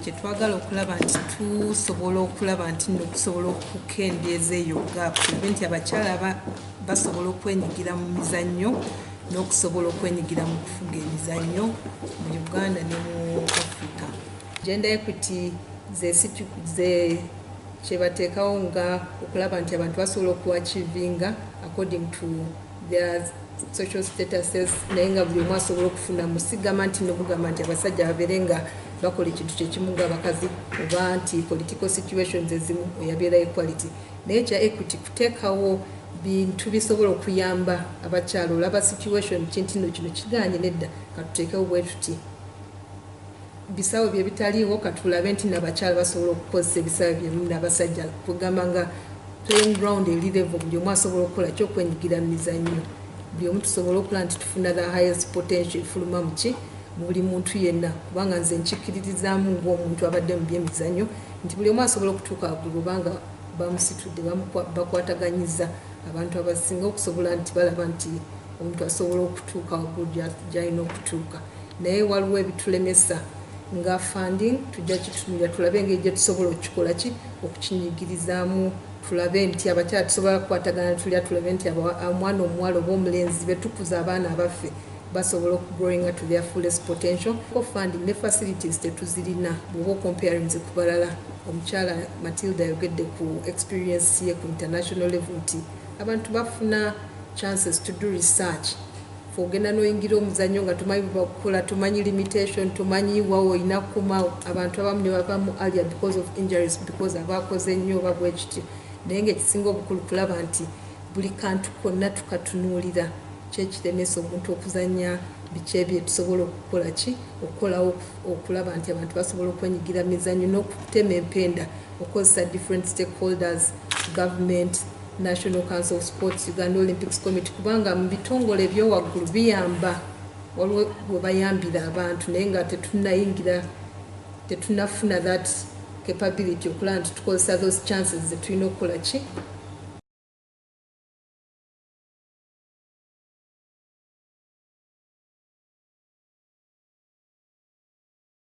kyetwagala okulaba nti tusobola okulaba nti nokusobola okukendeeza eyo gap nti abakyala basobola okwenyigira mu mizannyo n'okusobola okwenyigira mu kufuga emizannyo mu Uganda ne mu Africa. Gender equity ze kyebateekawo nga okulaba nti abantu basobola okuachivinga according to their social statuses naye nga buli omu asobola okufuna musigama nti nobugamba nti abasajja babeere nga bakola ekintu kyekimu ng'abakazi oba nti political situations ezimu oyabeera equality naye kya equity kuteekawo bintu bisobola okuyamba abakyala olaba situation kintino kino kiganye nedda katuteekewo bwe tuti bisawo bye bitaliiwo katulabe nti n'abakyala basobola okukozesa ebisawo byemu n'abasajja kugamba nga playing ground eri level buli omu asobola okukola kyokwenyigira mu mizannyo buli omu tusobola okukola nti tufuna the highest potential efuluma mu ki buli muntu yenna kubanga nze nkikiririzaamu ng'omuntu abadde mu byemizannyo nti buli omu asobola okutuuka waggulu obanga bamusitudde bakwataganyiza abantu abasinga okusobola nti balaba nti omuntu asobola okutuuka waggulu gy'alina okutuuka naye waliwo ebitulemesa nga funding tujja kitunulira tulabe engeri gye tusobola okukikola ki okukinyigirizaamu tulabe nti abakyala tusobola kukwatagana tulabe nti omwana omuwala oba omulenzi betukuza abaana abaffe basobola okugrowinga to their fullest potential. Funding ne facilities tetuzirina bw'oba comparing ku balala. Omukyala Matilda yogedde ku experience ye ku international level nti abantu bafuna chances to do research ogenda n'oyingira omuzannyo nga tumanyi bakukola tumanyi limitation tumanyi wawo olina kuma abantu abamu ne bavaamu earlier because of injuries because abakoze nnyo oba bwekiti naye ng'ekisinga obukulu kulaba nti buli kantu konna tukatunuulira kyekiremesa omuntu okuzannya biki ebyo tusobola okukola ki okukolawo okulaba nti abantu basobola okwenyigira mizannyo n'okutema empenda okozesa different stakeholders government National Council of Sports Uganda Olympics Committee kubanga mu bitongole ebyowaggulu biyamba waliwo bwe bayambira abantu naye nga tetunafuna that capability okulaba nti tukozesa those chances zetulina okukola ki